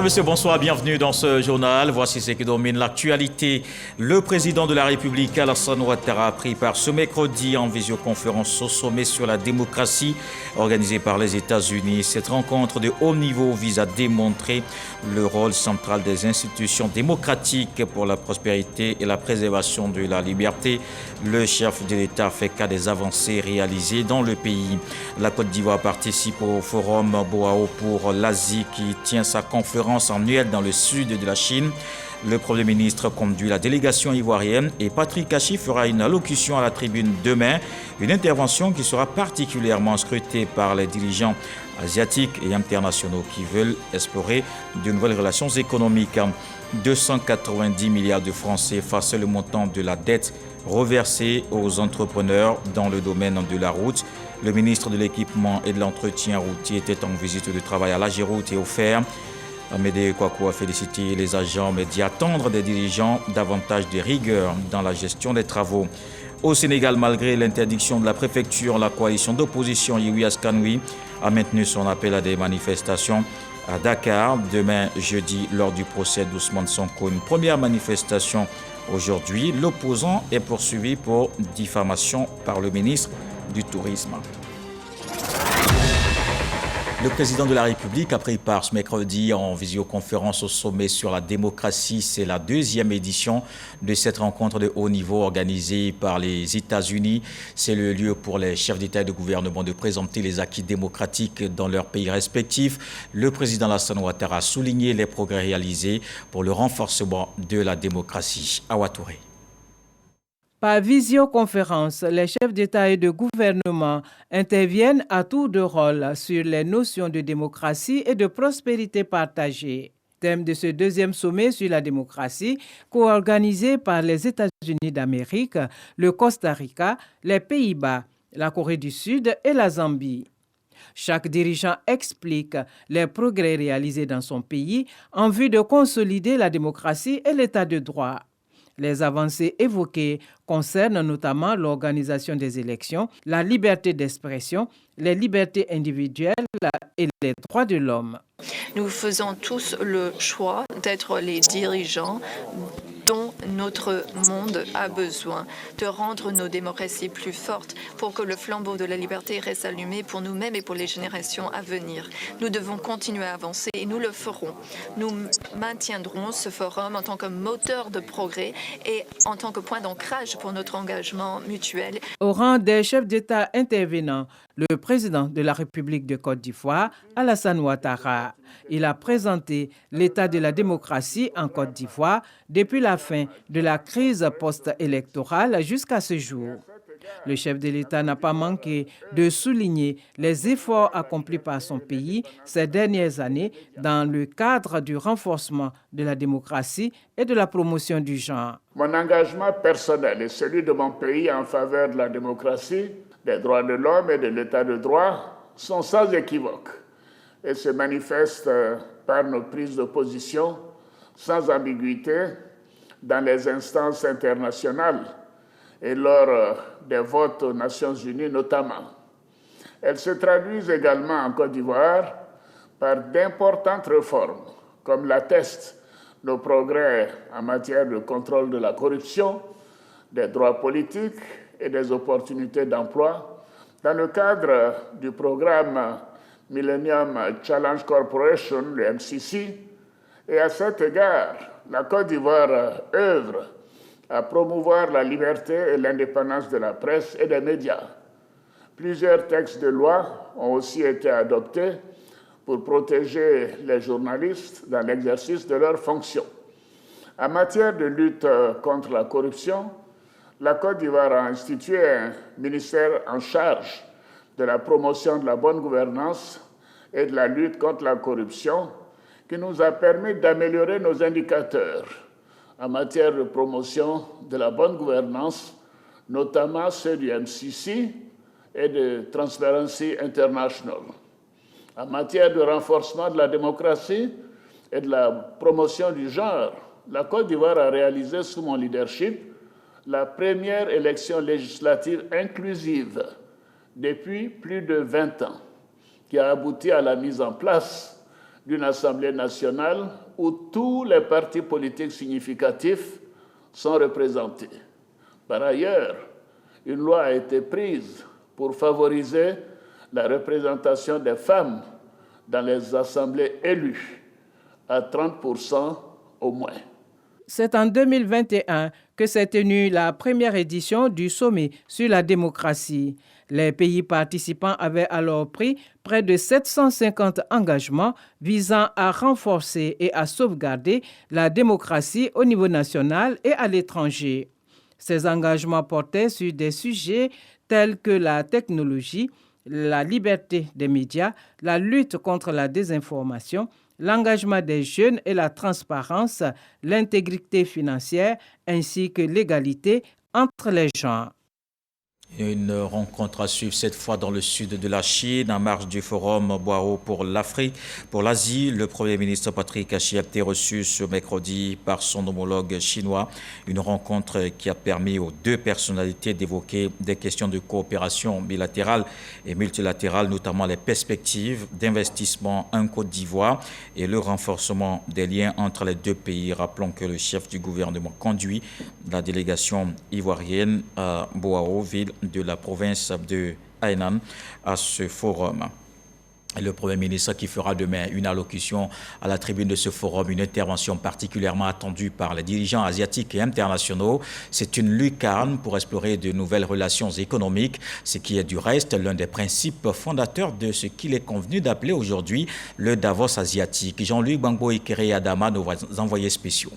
monsieur, bonsoir, bienvenue dans ce journal. Voici ce qui domine l'actualité. Le président de la République, Alassane Ouattara, a pris part ce mercredi en visioconférence au sommet sur la démocratie organisé par les États-Unis. Cette rencontre de haut niveau vise à démontrer le rôle central des institutions démocratiques pour la prospérité et la préservation de la liberté. Le chef de l'État fait cas des avancées réalisées dans le pays. La Côte d'Ivoire participe au forum Boao pour l'Asie qui tient sa conférence annuelle dans le sud de la Chine. Le Premier ministre conduit la délégation ivoirienne et Patrick Kachi fera une allocution à la tribune demain, une intervention qui sera particulièrement scrutée par les dirigeants asiatiques et internationaux qui veulent explorer de nouvelles relations économiques. 290 milliards de francs CFA, c'est le montant de la dette reversée aux entrepreneurs dans le domaine de la route. Le ministre de l'Équipement et de l'Entretien routier était en visite de travail à l'Agéroute et au Fer. Amédée Kouakou a félicité les agents, mais dit attendre des dirigeants davantage de rigueur dans la gestion des travaux. Au Sénégal, malgré l'interdiction de la préfecture, la coalition d'opposition Yewwi Askan Wi a maintenu son appel à des manifestations à Dakar. Demain, jeudi, lors du procès d'Ousmane Sonko, une première manifestation aujourd'hui. L'opposant est poursuivi pour diffamation par le ministre du Tourisme. Le président de la République a pris part ce mercredi en visioconférence au sommet sur la démocratie. C'est la deuxième édition de cette rencontre de haut niveau organisée par les États-Unis. C'est le lieu pour les chefs d'État et de gouvernement de présenter les acquis démocratiques dans leurs pays respectifs. Le président Alassane Ouattara a souligné les progrès réalisés pour le renforcement de la démocratie. Awa Touré. Par visioconférence, les chefs d'État et de gouvernement interviennent à tour de rôle sur les notions de démocratie et de prospérité partagée. Thème de ce deuxième sommet sur la démocratie, co-organisé par les États-Unis d'Amérique, le Costa Rica, les Pays-Bas, la Corée du Sud et la Zambie. Chaque dirigeant explique les progrès réalisés dans son pays en vue de consolider la démocratie et l'état de droit. Les avancées évoquées concernent notamment l'organisation des élections, la liberté d'expression, les libertés individuelles et les droits de l'homme. Nous faisons tous le choix d'être les dirigeants dont notre monde a besoin, de rendre nos démocraties plus fortes pour que le flambeau de la liberté reste allumé pour nous-mêmes et pour les générations à venir. Nous devons continuer à avancer et nous le ferons. Nous maintiendrons ce forum en tant que moteur de progrès et en tant que point d'ancrage pour notre engagement mutuel. Au rang des chefs d'État intervenants, le président de la République de Côte d'Ivoire, Alassane Ouattara. Il a présenté l'état de la démocratie en Côte d'Ivoire depuis la fin de la crise post-électorale jusqu'à ce jour. Le chef de l'État n'a pas manqué de souligner les efforts accomplis par son pays ces dernières années dans le cadre du renforcement de la démocratie et de la promotion du genre. Mon engagement personnel et celui de mon pays en faveur de la démocratie, des droits de l'homme et de l'état de droit sont sans équivoque et se manifestent par nos prises de position sans ambiguïté dans les instances internationales et lors des votes aux Nations Unies notamment. Elles se traduisent également en Côte d'Ivoire par d'importantes réformes, comme l'attestent nos progrès en matière de contrôle de la corruption, des droits politiques et des opportunités d'emploi dans le cadre du programme Millennium Challenge Corporation, le MCC, et à cet égard, la Côte d'Ivoire œuvre à promouvoir la liberté et l'indépendance de la presse et des médias. Plusieurs textes de loi ont aussi été adoptés pour protéger les journalistes dans l'exercice de leurs fonctions. En matière de lutte contre la corruption, la Côte d'Ivoire a institué un ministère en charge de la promotion de la bonne gouvernance et de la lutte contre la corruption qui nous a permis d'améliorer nos indicateurs en matière de promotion de la bonne gouvernance, notamment ceux du MCC et de Transparency International. En matière de renforcement de la démocratie et de la promotion du genre, la Côte d'Ivoire a réalisé sous mon leadership la première élection législative inclusive depuis plus de 20 ans, qui a abouti à la mise en place d'une Assemblée nationale où tous les partis politiques significatifs sont représentés. Par ailleurs, une loi a été prise pour favoriser la représentation des femmes dans les assemblées élues à 30% au moins. C'est en 2021 que s'est tenue la première édition du sommet sur la démocratie. Les pays participants avaient alors pris près de 750 engagements visant à renforcer et à sauvegarder la démocratie au niveau national et à l'étranger. Ces engagements portaient sur des sujets tels que la technologie, la liberté des médias, la lutte contre la désinformation, l'engagement des jeunes et la transparence, l'intégrité financière ainsi que l'égalité entre les genres. Une rencontre à suivre cette fois dans le sud de la Chine, en marge du forum Boao pour l'Afrique. Pour l'Asie, le Premier ministre Patrick Achi a été reçu ce mercredi par son homologue chinois. Une rencontre qui a permis aux deux personnalités d'évoquer des questions de coopération bilatérale et multilatérale, notamment les perspectives d'investissement en Côte d'Ivoire et le renforcement des liens entre les deux pays. Rappelons que le chef du gouvernement conduit la délégation ivoirienne à Boao, ville de la province de Hainan, à ce forum. Le Premier ministre qui fera demain une allocution à la tribune de ce forum, une intervention particulièrement attendue par les dirigeants asiatiques et internationaux. C'est une lucarne pour explorer de nouvelles relations économiques, ce qui est du reste l'un des principes fondateurs de ce qu'il est convenu d'appeler aujourd'hui le Davos asiatique. Jean-Luc Bangbo Ikere Adama, nos envoyés spéciaux.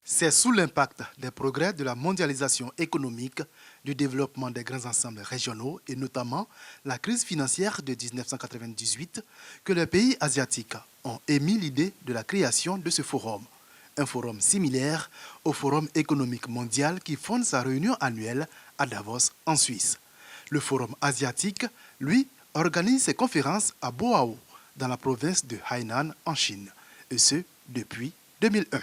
C'est sous l'impact des progrès de la mondialisation économique, du développement des grands ensembles régionaux et notamment la crise financière de 1998 que les pays asiatiques ont émis l'idée de la création de ce forum. Un forum similaire au Forum économique mondial qui fonde sa réunion annuelle à Davos en Suisse. Le Forum asiatique, lui, organise ses conférences à Boao, dans la province de Hainan en Chine, et ce depuis 2001.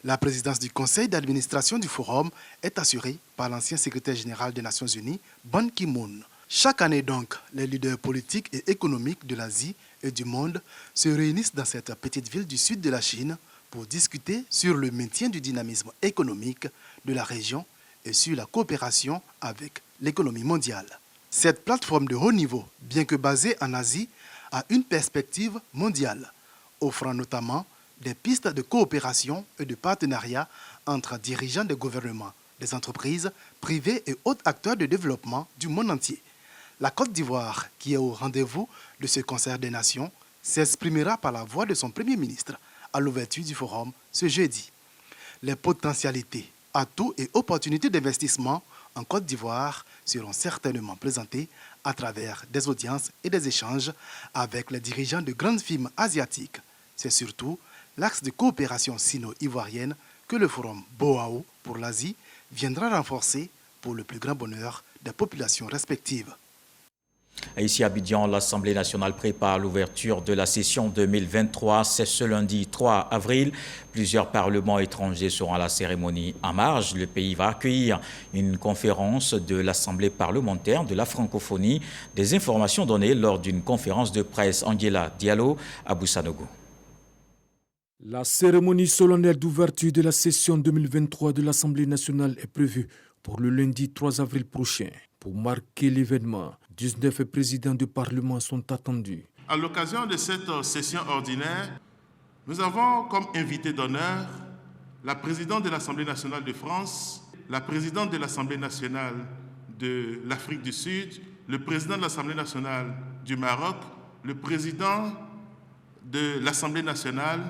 La présidence du conseil d'administration du forum est assurée par l'ancien secrétaire général des Nations Unies, Ban Ki-moon. Chaque année donc, les leaders politiques et économiques de l'Asie et du monde se réunissent dans cette petite ville du sud de la Chine pour discuter sur le maintien du dynamisme économique de la région et sur la coopération avec l'économie mondiale. Cette plateforme de haut niveau, bien que basée en Asie, a une perspective mondiale, offrant notamment des pistes de coopération et de partenariat entre dirigeants des gouvernements, des entreprises, privées et autres acteurs de développement du monde entier. La Côte d'Ivoire, qui est au rendez-vous de ce concert des nations, s'exprimera par la voix de son Premier ministre à l'ouverture du forum ce jeudi. Les potentialités, atouts et opportunités d'investissement en Côte d'Ivoire seront certainement présentées à travers des audiences et des échanges avec les dirigeants de grandes firmes asiatiques. C'est surtout l'axe de coopération sino-ivoirienne que le forum Boao pour l'Asie viendra renforcer pour le plus grand bonheur des populations respectives. Ici à Abidjan, l'Assemblée nationale prépare l'ouverture de la session 2023. C'est ce lundi 3 avril. Plusieurs parlements étrangers seront à la cérémonie en marge. Le pays va accueillir une conférence de l'Assemblée parlementaire de la francophonie. Des informations données lors d'une conférence de presse. Angela Diallo à Boussanogo. La cérémonie solennelle d'ouverture de la session 2023 de l'Assemblée nationale est prévue pour le lundi 3 avril prochain. Pour marquer l'événement, 19 présidents de parlement sont attendus. À l'occasion de cette session ordinaire, nous avons comme invité d'honneur la présidente de l'Assemblée nationale de France, la présidente de l'Assemblée nationale de l'Afrique du Sud, le président de l'Assemblée nationale du Maroc, le président de l'Assemblée nationale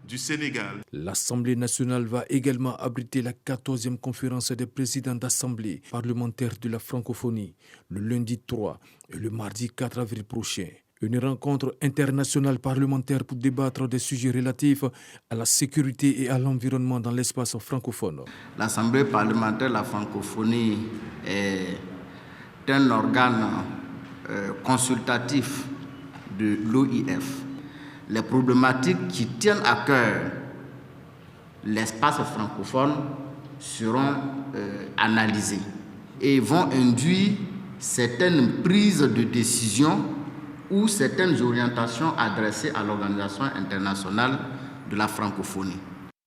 du Sénégal. L'Assemblée nationale va également abriter la 14e conférence des présidents d'Assemblée parlementaire de la francophonie le lundi 3 et le mardi 4 avril prochain. Une rencontre internationale parlementaire pour débattre des sujets relatifs à la sécurité et à l'environnement dans l'espace francophone. L'Assemblée parlementaire de la francophonie est un organe consultatif de l'OIF. Les problématiques qui tiennent à cœur l'espace francophone seront analysées et vont induire certaines prises de décision ou certaines orientations adressées à l'Organisation internationale de la francophonie.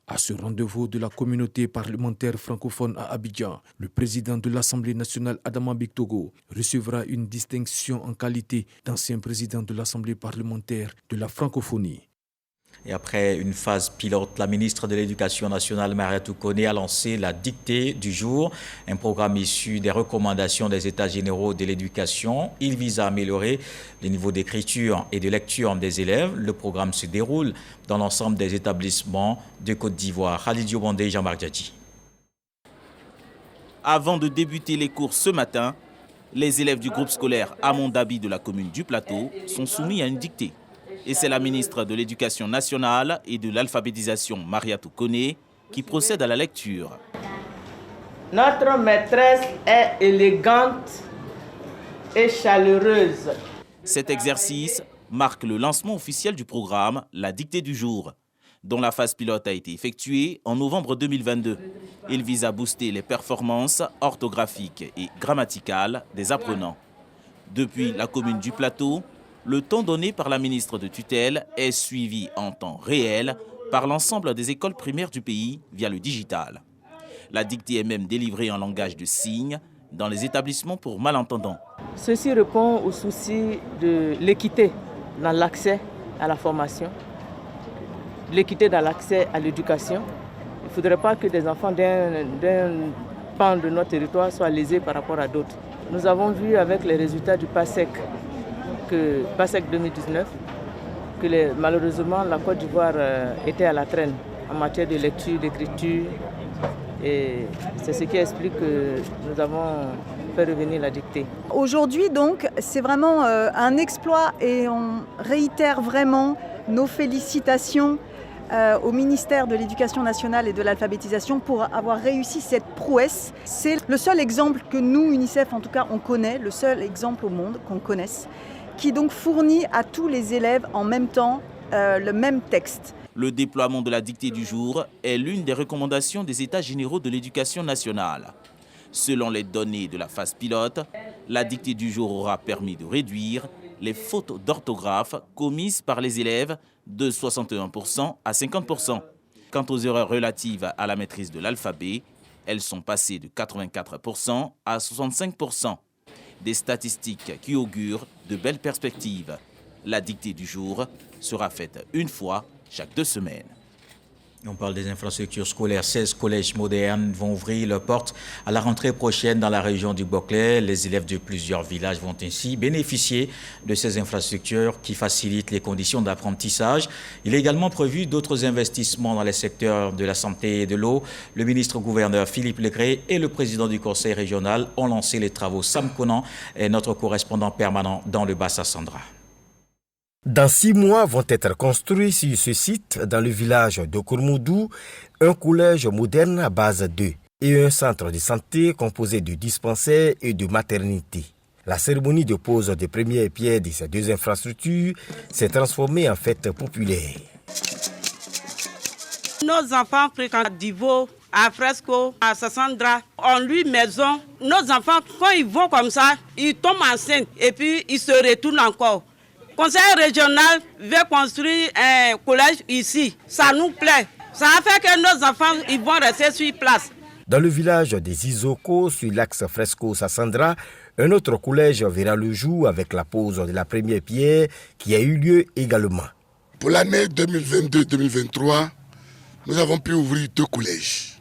À ce rendez-vous de la communauté parlementaire francophone à Abidjan, le président de l'Assemblée nationale, Adama Bictogo, recevra une distinction en qualité d'ancien président de l'Assemblée parlementaire de la francophonie. Et après une phase pilote, la ministre de l'Éducation nationale, Mariatou Koné, a lancé la dictée du jour, un programme issu des recommandations des États généraux de l'éducation. Il vise à améliorer le niveau d'écriture et de lecture des élèves. Le programme se déroule dans l'ensemble des établissements de Côte d'Ivoire. Khalid Diobandé et Jean-Marc Djadji. Avant de débuter les cours ce matin, les élèves du groupe scolaire Amondabi de la commune du Plateau sont soumis à une dictée. Et c'est la ministre de l'Éducation nationale et de l'alphabétisation, Mariatou Koné, qui procède à la lecture. Notre maîtresse est élégante et chaleureuse. Cet exercice marque le lancement officiel du programme La dictée du jour, dont la phase pilote a été effectuée en novembre 2022. Il vise à booster les performances orthographiques et grammaticales des apprenants. Depuis la commune du Plateau, le temps donné par la ministre de tutelle est suivi en temps réel par l'ensemble des écoles primaires du pays via le digital. La dictée est même délivrée en langage de signes dans les établissements pour malentendants. Ceci répond au souci de l'équité dans l'accès à la formation, l'équité dans l'accès à l'éducation. Il ne faudrait pas que des enfants d'un pan de notre territoire soient lésés par rapport à d'autres. Nous avons vu avec les résultats du PASEC 2019, que malheureusement la Côte d'Ivoire était à la traîne en matière de lecture, d'écriture. Et c'est ce qui explique que nous avons fait revenir la dictée. Aujourd'hui donc, c'est vraiment un exploit et on réitère vraiment nos félicitations au ministère de l'Éducation nationale et de l'alphabétisation pour avoir réussi cette prouesse. C'est le seul exemple que nous, UNICEF en tout cas, on connaît, le seul exemple au monde qu'on connaisse, qui donc fournit à tous les élèves en même temps le même texte. Le déploiement de la dictée du jour est l'une des recommandations des États généraux de l'éducation nationale. Selon les données de la phase pilote, la dictée du jour aura permis de réduire les fautes d'orthographe commises par les élèves de 61% à 50%. Quant aux erreurs relatives à la maîtrise de l'alphabet, elles sont passées de 84% à 65%. Des statistiques qui augurent de belles perspectives. La dictée du jour sera faite une fois chaque 2 semaines. On parle des infrastructures scolaires. 16 collèges modernes vont ouvrir leurs portes à la rentrée prochaine dans la région du Boclé. Les élèves de plusieurs villages vont ainsi bénéficier de ces infrastructures qui facilitent les conditions d'apprentissage. Il est également prévu d'autres investissements dans les secteurs de la santé et de l'eau. Le ministre-gouverneur Philippe Legré et le président du conseil régional ont lancé les travaux. Sam Konan est notre correspondant permanent dans le Bassa Sandra. Dans 6 mois vont être construits sur ce site, dans le village de Kourmoudou, un collège moderne à base 2 et un centre de santé composé de dispensaires et de maternité. La cérémonie de pose des premières pierres de ces 2 infrastructures s'est transformée en fête populaire. Nos enfants fréquentent à Divo, à Fresco, à Sassandra, on loue maison. Nos enfants, quand ils vont comme ça, ils tombent enceintes et puis ils se retournent encore. Le conseil régional veut construire un collège ici. Ça nous plaît. Ça a fait que nos enfants ils vont rester sur place. Dans le village des Isoko, sur l'axe Fresco-Sassandra, un autre collège verra le jour avec la pose de la première pierre qui a eu lieu également. Pour l'année 2022-2023, nous avons pu ouvrir 2 collèges.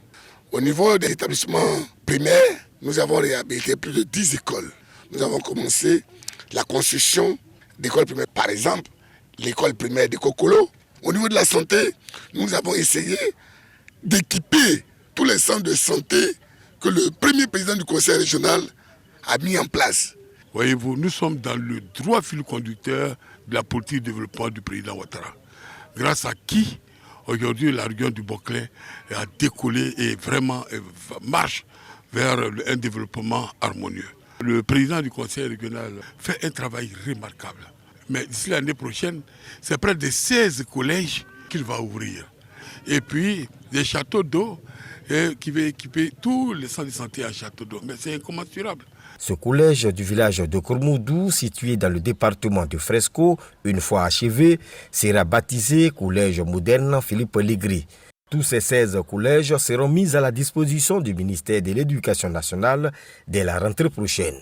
Au niveau des établissements primaires, nous avons réhabilité plus de 10 écoles. Nous avons commencé la construction d'écoles primaires. Par exemple, l'école primaire de Kokolo. Au niveau de la santé, nous avons essayé d'équiper tous les centres de santé que le premier président du conseil régional a mis en place. Voyez-vous, nous sommes dans le droit fil conducteur de la politique de développement du président Ouattara. Grâce à qui, aujourd'hui, la région du Boclé a décollé et vraiment marche vers un développement harmonieux. Le président du conseil régional fait un travail remarquable. Mais d'ici l'année prochaine, c'est près de 16 collèges qu'il va ouvrir. Et puis, des châteaux d'eau et qui va équiper tous les centres de santé à Château d'Eau. Mais c'est incommensurable. Ce collège du village de Kormoudou, situé dans le département de Fresco, une fois achevé, sera baptisé Collège moderne Philippe Legris. Tous ces 16 collèges seront mis à la disposition du ministère de l'Éducation nationale dès la rentrée prochaine.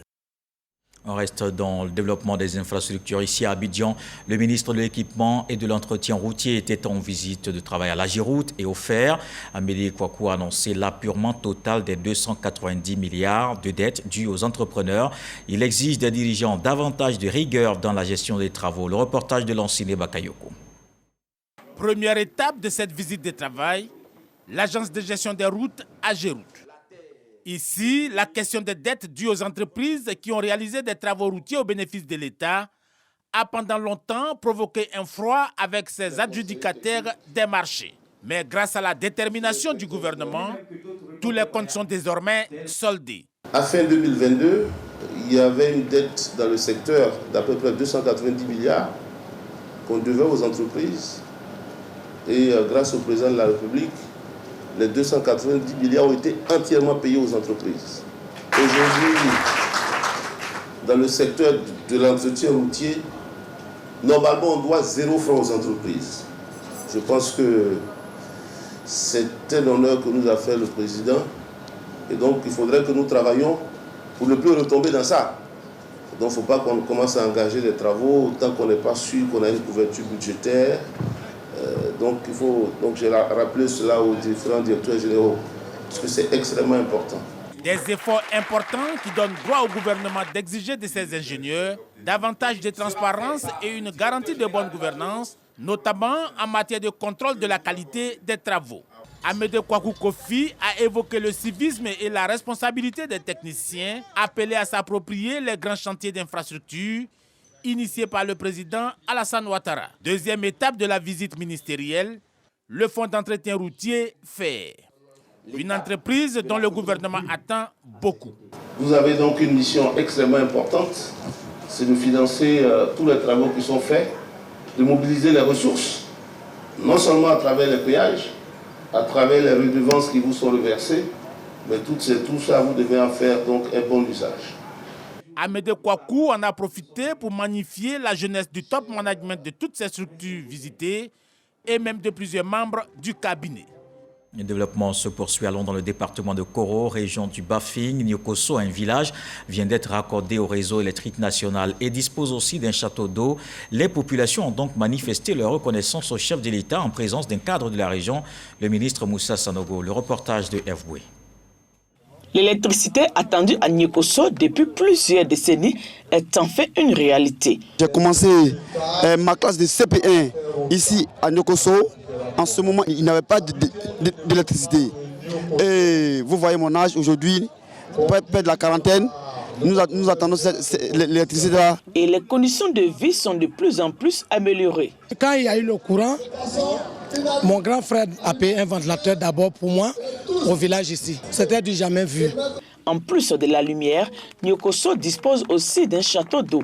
On reste dans le développement des infrastructures ici à Abidjan. Le ministre de l'Équipement et de l'Entretien routier était en visite de travail à l'Agiroute et au Fer. Amélie Kouakou a annoncé l'apurement total des 290 milliards de dettes dues aux entrepreneurs. Il exige des dirigeants davantage de rigueur dans la gestion des travaux. Le reportage de Lanciné Bakayoko. Première étape de cette visite de travail, l'agence de gestion des routes Agiroute. Ici, la question des dettes dues aux entreprises qui ont réalisé des travaux routiers au bénéfice de l'État a pendant longtemps provoqué un froid avec ses adjudicataires des marchés. Mais grâce à la détermination du gouvernement, tous les comptes sont désormais soldés. À fin 2022, il y avait une dette dans le secteur d'à peu près 290 milliards qu'on devait aux entreprises. Et grâce au président de la République, les 290 milliards ont été entièrement payés aux entreprises. Aujourd'hui, dans le secteur de l'entretien routier, normalement, on doit 0 francs aux entreprises. Je pense que c'est un honneur que nous a fait le président. Et donc, il faudrait que nous travaillions pour ne plus retomber dans ça. Donc, il ne faut pas qu'on commence à engager des travaux tant qu'on n'est pas sûr qu'on a une couverture budgétaire. Donc j'ai rappelé cela aux différents directeurs généraux, parce que c'est extrêmement important. Des efforts importants qui donnent droit au gouvernement d'exiger de ses ingénieurs davantage de transparence et une garantie de bonne gouvernance, notamment en matière de contrôle de la qualité des travaux. Amédée Kouakou Kofi a évoqué le civisme et la responsabilité des techniciens, appelés à s'approprier les grands chantiers d'infrastructure initié par le président Alassane Ouattara. Deuxième étape de la visite ministérielle, le fonds d'entretien routier FER. Une entreprise dont le gouvernement attend beaucoup. Vous avez donc une mission extrêmement importante, c'est de financer tous les travaux qui sont faits, de mobiliser les ressources, non seulement à travers les péages, à travers les redevances qui vous sont reversées, mais tout ça, vous devez en faire donc un bon usage. Amédée Kouakou en a profité pour magnifier la jeunesse du top management de toutes ces structures visitées et même de plusieurs membres du cabinet. Le développement se poursuit allons dans le département de Koro, région du Bafing. Nyokoso, un village, vient d'être raccordé au réseau électrique national et dispose aussi d'un château d'eau. Les populations ont donc manifesté leur reconnaissance au chef de l'État en présence d'un cadre de la région, le ministre Moussa Sanogo. Le reportage de FW. L'électricité attendue à Nyokoso depuis plusieurs décennies est en fait une réalité. J'ai commencé ma classe de CP1 ici à Nyokoso. En ce moment, il n'y avait pas d'électricité. Et vous voyez mon âge aujourd'hui, près de la quarantaine, nous attendons l'électricité là. Et les conditions de vie sont de plus en plus améliorées. Quand il y a eu le courant, mon grand frère a payé un ventilateur d'abord pour moi au village ici. C'était du jamais vu. En plus de la lumière, Nyokoso dispose aussi d'un château d'eau.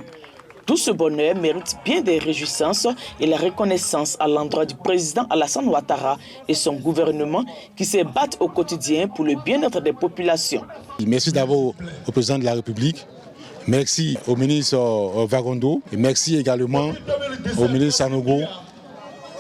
Tout ce bonheur mérite bien des réjouissances et la reconnaissance à l'endroit du président Alassane Ouattara et son gouvernement qui se battent au quotidien pour le bien-être des populations. Merci d'abord au président de la République, merci au ministre Vagondo et merci également au ministre Sanogo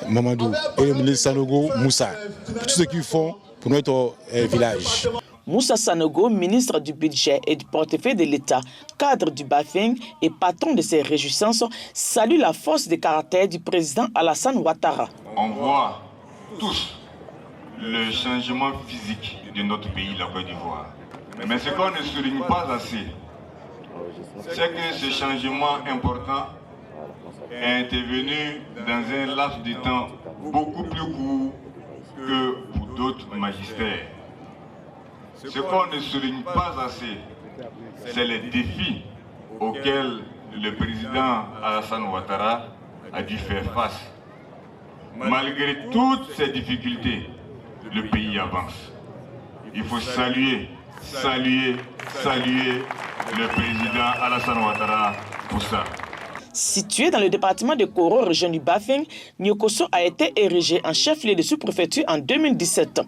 Mamadou et au ministre Sanogo Moussa pour tout ce qu'ils font pour notre village. Moussa Sanogo, ministre du budget et du portefeuille de l'État, cadre du Bafing et patron de ces réjouissances, salue la force de caractère du président Alassane Ouattara. On voit tous le changement physique de notre pays, la Côte d'Ivoire. Mais ce qu'on ne souligne pas assez, c'est que ce changement important est intervenu dans un laps de temps beaucoup plus court que pour d'autres magistères. Ce qu'on ne souligne pas assez, c'est les défis auxquels le président Alassane Ouattara a dû faire face. Malgré toutes ces difficultés, le pays avance. Il faut saluer le président Alassane Ouattara pour ça. Situé dans le département de Koro, région du Bafing, Nyokoso a été érigé en chef-lieu de sous-préfecture en 2017.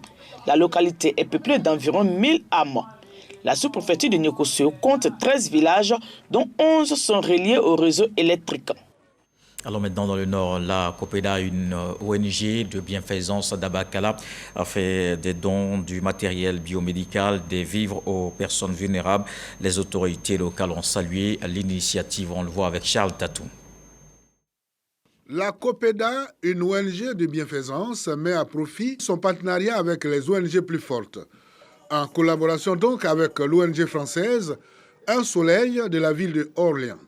La localité est peuplée d'environ 1000 âmes. La sous-préfecture de Nyokoso compte 13 villages, dont 11 sont reliés au réseau électrique. Alors maintenant dans le nord, la COPEDA, une ONG de bienfaisance d'Abakala, a fait des dons du matériel biomédical, des vivres aux personnes vulnérables. Les autorités locales ont salué l'initiative. On le voit avec Charles Tatou. La COPEDA, une ONG de bienfaisance, met à profit son partenariat avec les ONG plus fortes. En collaboration donc avec l'ONG française Un Soleil de la ville de Orléans.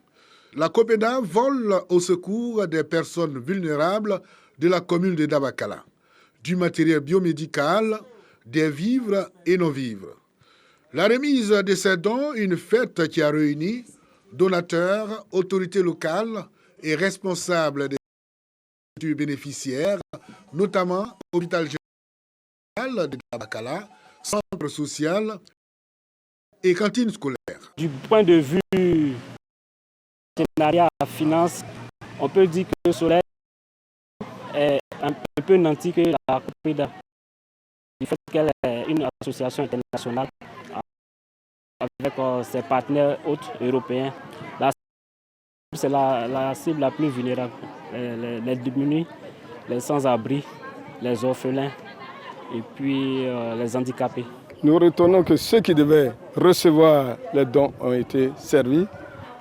La COPEDA vole au secours des personnes vulnérables de la commune de Dabakala, du matériel biomédical, des vivres et non-vivres. La remise de ces dons, une fête qui a réuni donateurs, autorités locales et responsables des bénéficiaires, notamment l'hôpital général de Dabakala, centre social et cantine scolaire. Du point de vue partenariat finance, on peut dire que le Soleil est un peu nanti que la COPEDA, du fait qu'elle est une association internationale avec ses partenaires autres européens. C'est la cible la plus vulnérable, les démunis, les sans-abri, les orphelins et puis les handicapés. Nous retenons que ceux qui devaient recevoir les dons ont été servis.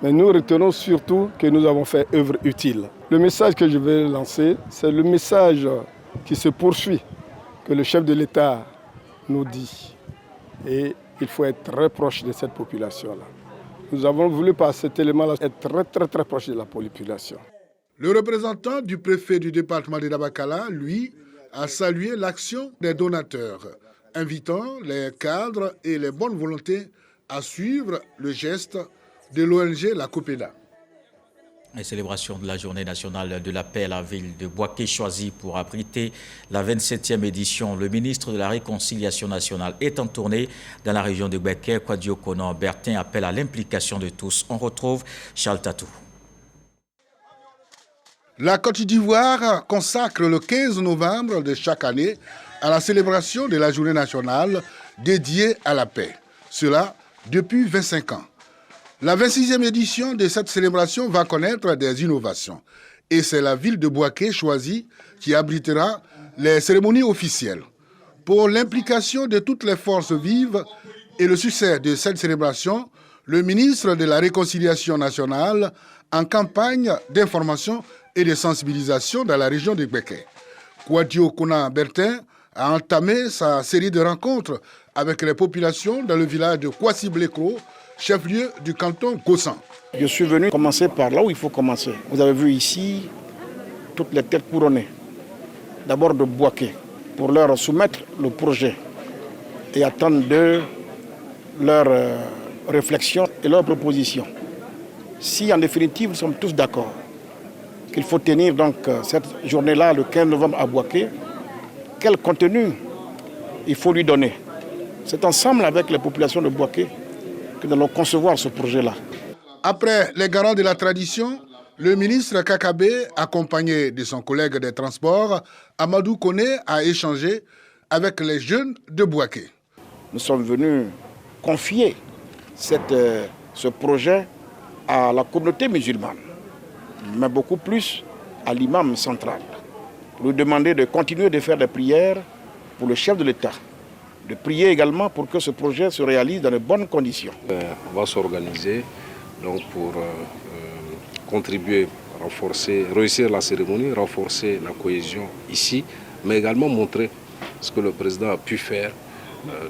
Mais nous retenons surtout que nous avons fait œuvre utile. Le message que je vais lancer, c'est le message qui se poursuit, que le chef de l'État nous dit. Et il faut être très proche de cette population-là. Nous avons voulu par cet élément-là être très proche de la population. Le représentant du préfet du département de Dabakala, lui, a salué l'action des donateurs, invitant les cadres et les bonnes volontés à suivre le geste de l'ONG La COPEDA. Les célébrations de la journée nationale de la paix à la ville de Bouaké choisie pour abriter la 27e édition. Le ministre de la Réconciliation nationale est en tournée dans la région de Bouaké. Kwadio Konan Bertin appelle à l'implication de tous. On retrouve Charles Tatou. La Côte d'Ivoire consacre le 15 novembre de chaque année à la célébration de la journée nationale dédiée à la paix. Cela depuis 25 ans. La 26e édition de cette célébration va connaître des innovations. Et c'est la ville de Bouaké choisie qui abritera les cérémonies officielles. Pour l'implication de toutes les forces vives et le succès de cette célébration, le ministre de la Réconciliation nationale en campagne d'information et de sensibilisation dans la région de Bouaké. Kwadio Konan Bertin a entamé sa série de rencontres avec les populations dans le village de Kwasi-Blekro, chef-lieu du canton Gossan. Je suis venu commencer par là où il faut commencer. Vous avez vu ici toutes les têtes couronnées. D'abord de Bouaké, pour leur soumettre le projet et attendre de leurs réflexions et leurs propositions. Si en définitive nous sommes tous d'accord qu'il faut tenir donc cette journée-là le 15 novembre à Bouaké, quel contenu il faut lui donner? C'est ensemble avec les populations de Bouaké que nous allons concevoir ce projet-là. Après les garants de la tradition, le ministre Kakabé, accompagné de son collègue des Transports, Amadou Koné, a échangé avec les jeunes de Bouaké. Nous sommes venus confier ce projet à la communauté musulmane, mais beaucoup plus à l'imam central, pour lui demander de continuer de faire des prières pour le chef de l'État, de prier également pour que ce projet se réalise dans de bonnes conditions. On va s'organiser donc pour contribuer, réussir la cérémonie, renforcer la cohésion ici, mais également montrer ce que le président a pu faire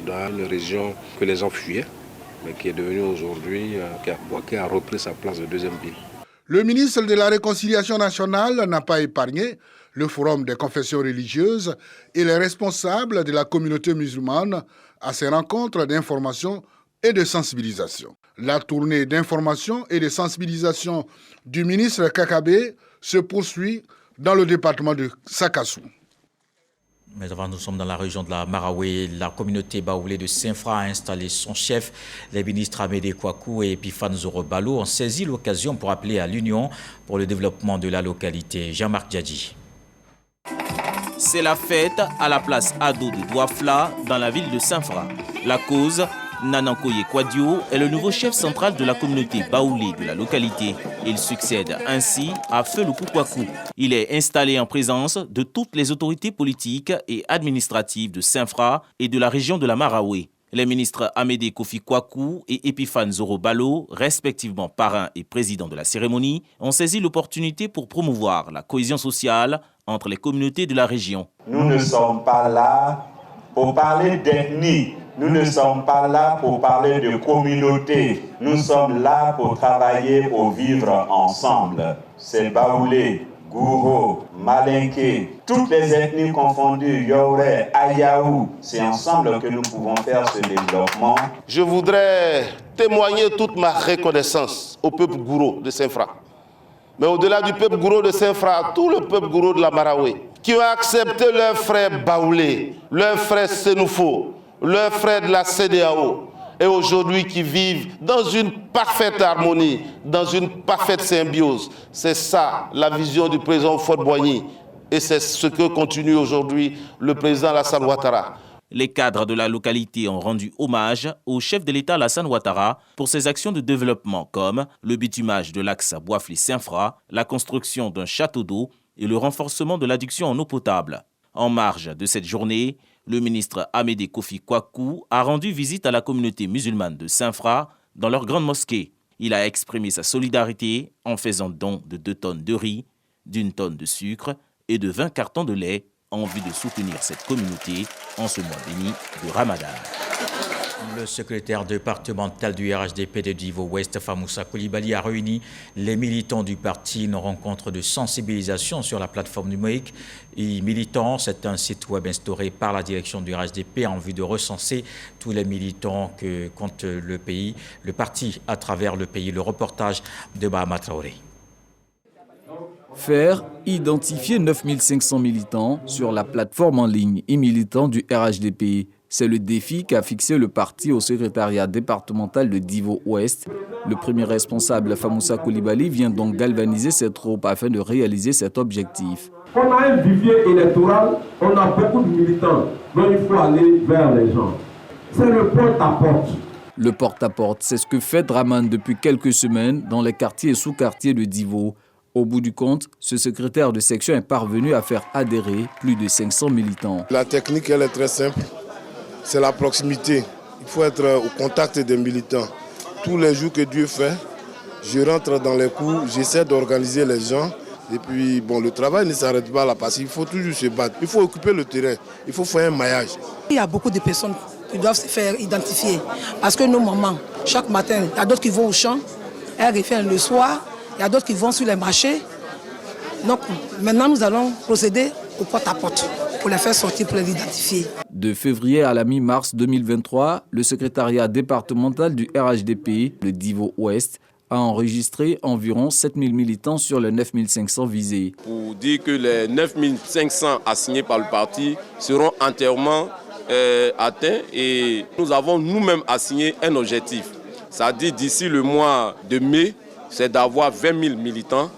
dans une région que les gens fuyaient, mais qui est devenue aujourd'hui, qui a repris sa place de deuxième ville. Le ministre de la Réconciliation nationale n'a pas épargné le Forum des confessions religieuses et les responsables de la communauté musulmane à ces rencontres d'information et de sensibilisation. La tournée d'information et de sensibilisation du ministre Kakabé se poursuit dans le département de Sakassou. Mais avant, nous sommes dans la région de la Maraoué. La communauté baoulée de Saint-Fra a installé son chef. Les ministres Amédée Kouakou et Epiphane Zoro-Balo ont saisi l'occasion pour appeler à l'union pour le développement de la localité. Jean-Marc Djadji. C'est la fête à la place Ado de Douafla dans la ville de Saint-Fra. La cause, Nanankoye Kwadio est le nouveau chef central de la communauté baoulée de la localité. Il succède ainsi à Feloukou Kwakou. Il est installé en présence de toutes les autorités politiques et administratives de Saint-Fra et de la région de la Maraoué. Les ministres Amédée Kofi Kwakou et Epiphane Zoro-Balo, respectivement parrain et président de la cérémonie, ont saisi l'opportunité pour promouvoir la cohésion sociale entre les communautés de la région. Nous ne sommes pas là pour parler d'ethnie. Nous ne sommes pas là pour parler de communauté. Nous sommes là pour travailler, pour vivre ensemble. C'est Baoulé, Gouro, Malinké, toutes les ethnies confondues, Yoré, Ayaou. C'est ensemble que nous pouvons faire ce développement. Je voudrais témoigner toute ma reconnaissance au peuple Gouro de Saint-Fra. Mais au-delà du peuple Gouro de Saint-Fra, tout le peuple Gouro de la Maraoué, qui ont accepté leur frère Baoulé, leur frère Senoufo, leurs frères de la CEDEAO, et aujourd'hui qui vivent dans une parfaite harmonie, dans une parfaite symbiose. C'est ça la vision du président Faure-Boigny, et c'est ce que continue aujourd'hui le président Alassane Ouattara. Les cadres de la localité ont rendu hommage au chef de l'État Alassane Ouattara pour ses actions de développement comme le bitumage de l'axe Boisfly-Saint-Fra, la construction d'un château d'eau et le renforcement de l'adduction en eau potable. En marge de cette journée, le ministre Amédée Kofi Kwakou a rendu visite à la communauté musulmane de Saint-Fra dans leur grande mosquée. Il a exprimé sa solidarité en faisant don de 2 tonnes de riz, d'1 tonne de sucre et de 20 cartons de lait en vue de soutenir cette communauté en ce mois béni de Ramadan. Le secrétaire départemental du RHDP de Divo-Ouest, Famoussa Koulibaly, a réuni les militants du parti. Une rencontre de sensibilisation sur la plateforme numérique. Et militants, c'est un site web instauré par la direction du RHDP en vue de recenser tous les militants que compte le pays, le parti à travers le pays. Le reportage de Bahama Traoré. Faire identifier 9500 militants sur la plateforme en ligne e-militant du RHDP. C'est le défi qu'a fixé le parti au secrétariat départemental de Divo-Ouest. Le premier responsable, Famoussa Koulibaly, vient donc galvaniser ses troupes afin de réaliser cet objectif. On a un vivier électoral, on a beaucoup de militants, donc il faut aller vers les gens. C'est le porte-à-porte. Le porte-à-porte, c'est ce que fait Draman depuis quelques semaines dans les quartiers et sous-quartiers de Divo. Au bout du compte, ce secrétaire de section est parvenu à faire adhérer plus de 500 militants. La technique, elle est très simple. C'est la proximité. Il faut être au contact des militants. Tous les jours que Dieu fait, je rentre dans les cours, j'essaie d'organiser les gens. Et puis, bon, le travail ne s'arrête pas là parce qu'il faut toujours se battre. Il faut occuper le terrain, il faut faire un maillage. Il y a beaucoup de personnes qui doivent se faire identifier. Parce que nos mamans, chaque matin, il y a d'autres qui vont au champ, elles reviennent le soir, il y a d'autres qui vont sur les marchés. Donc, maintenant, nous allons procéder au porte-à-porte pour les faire sortir, pour les identifier. De février à la mi-mars 2023, le secrétariat départemental du RHDP, le Divo-Ouest, a enregistré environ 7000 militants sur les 9500 visés. Pour dire que les 9500 assignés par le parti seront entièrement atteints et nous avons nous-mêmes assigné un objectif. C'est-à-dire d'ici le mois de mai, c'est d'avoir 20 000 militants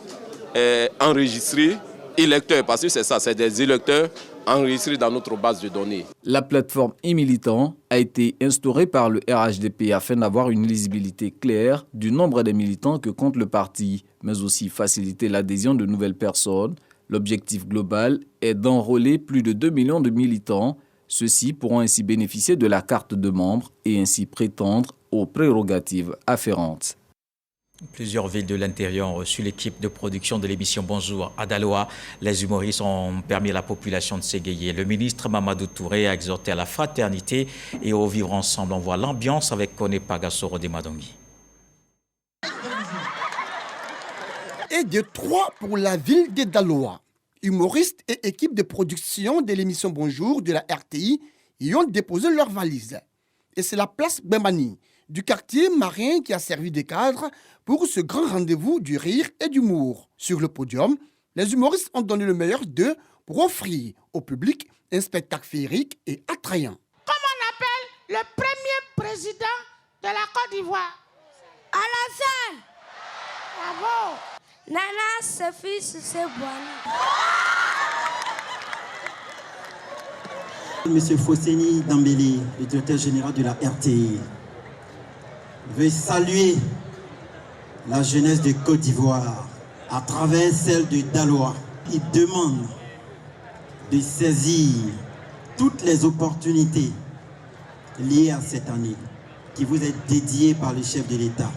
enregistrés, électeurs, parce que c'est ça, c'est des électeurs enregistrés dans notre base de données. La plateforme e-militant a été instaurée par le RHDP afin d'avoir une lisibilité claire du nombre des militants que compte le parti, mais aussi faciliter l'adhésion de nouvelles personnes. L'objectif global est d'enrôler plus de 2 millions de militants. Ceux-ci pourront ainsi bénéficier de la carte de membre et ainsi prétendre aux prérogatives afférentes. Plusieurs villes de l'intérieur ont reçu l'équipe de production de l'émission Bonjour à Daloa. Les humoristes ont permis à la population de s'égayer. Le ministre Mamadou Touré a exhorté à la fraternité et au vivre ensemble. On voit l'ambiance avec Kone Pagasoro de Madongi. Et de 3 pour la ville de Daloa. Humoristes et équipe de production de l'émission Bonjour de la RTI y ont déposé leurs valises. Et c'est la place Bemani du quartier marin qui a servi de cadre pour ce grand rendez-vous du rire et d'humour. Sur le podium, les humoristes ont donné le meilleur d'eux pour offrir au public un spectacle féerique et attrayant. Comment on appelle le premier président de la Côte d'Ivoire? Alassane. Bravo. Nana Sophie Sissé-Boigny. Monsieur Fosseni Dambélé, le directeur général de la RTI, veut saluer la jeunesse de Côte d'Ivoire à travers celle de Daloa. Il demande de saisir toutes les opportunités liées à cette année qui vous est dédiée par le chef de l'État.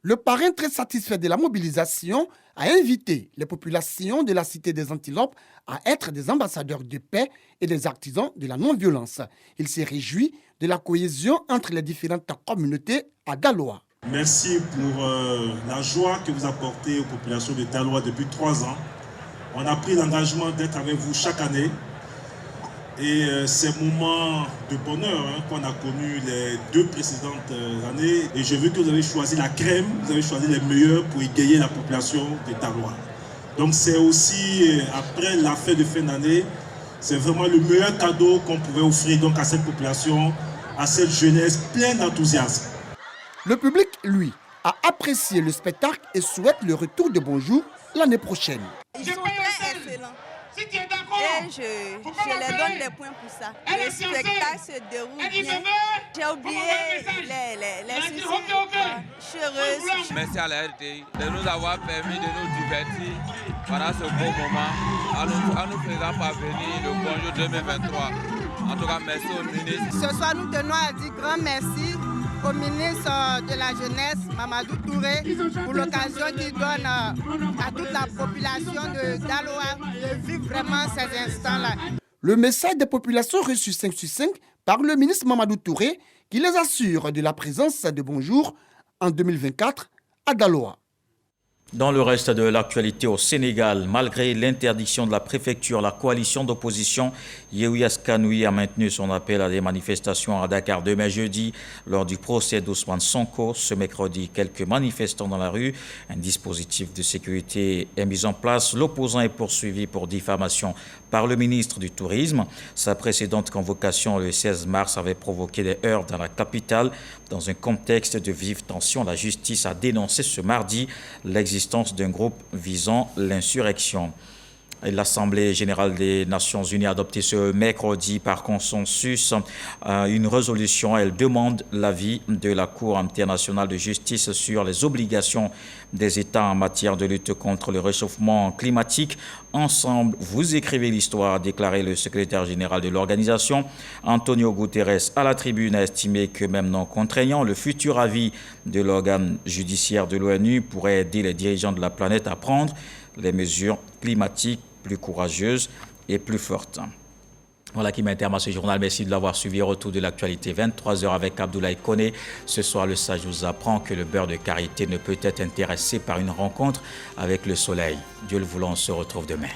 Le parrain, très satisfait de la mobilisation, a invité les populations de la cité des Antilopes à être des ambassadeurs de paix et des artisans de la non-violence. Il s'est réjoui de la cohésion entre les différentes communautés à Daloa. Merci pour la joie que vous apportez aux populations de Daloa depuis 3 ans. On a pris l'engagement d'être avec vous chaque année. Et ces moments de bonheur qu'on a connus les 2 précédentes années, et je veux que vous avez choisi la crème, vous avez choisi les meilleurs pour égayer la population de Daloa. Donc c'est aussi, après la fête de fin d'année, c'est vraiment le meilleur cadeau qu'on pouvait offrir donc à cette population, à cette jeunesse pleine d'enthousiasme. Le public, lui, a apprécié le spectacle et souhaite le retour de Bonjour l'année prochaine. Ils sont très excellents. Si tu es d'accord, et je les donne des points pour ça. Le spectacle se déroule bien. J'ai oublié les soucis. Je suis heureuse. Merci à la RTI de nous avoir permis de nous divertir pendant ce beau moment en nous faisant parvenir le Bonjour 2023. En tout cas, merci au ministre. Ce soir, nous tenons à dire grand merci au ministre de la Jeunesse, Mamadou Touré, pour l'occasion qu'il donne à toute la population de Daloa de vivre vraiment ces instants-là. Le message des populations reçu 5 sur 5 par le ministre Mamadou Touré qui les assure de la présence de Bonjour en 2024 à Daloa. Dans le reste de l'actualité au Sénégal, malgré l'interdiction de la préfecture, la coalition d'opposition Yewwi Askan Wi a maintenu son appel à des manifestations à Dakar demain jeudi lors du procès d'Ousmane Sonko. Ce mercredi, quelques manifestants dans la rue. Un dispositif de sécurité est mis en place. L'opposant est poursuivi pour diffamation par le ministre du Tourisme. Sa précédente convocation le 16 mars avait provoqué des heurts dans la capitale. Dans un contexte de vive tension, la justice a dénoncé ce mardi l'existence d'un groupe visant l'insurrection. L'Assemblée générale des Nations unies a adopté ce mercredi par consensus une résolution. Elle demande l'avis de la Cour internationale de justice sur les obligations des États en matière de lutte contre le réchauffement climatique. Ensemble, vous écrivez l'histoire, a déclaré le secrétaire général de l'organisation. Antonio Guterres, à la tribune, a estimé que même non contraignant, le futur avis de l'organe judiciaire de l'ONU pourrait aider les dirigeants de la planète à prendre les mesures climatiques plus courageuses et plus fortes. Voilà qui m'interme à ce journal. Merci de l'avoir suivi. Retour de l'actualité 23h avec Abdoulaye Koné. Ce soir, le sage vous apprend que le beurre de karité ne peut être intéressé par une rencontre avec le soleil. Dieu le voulant, on se retrouve demain.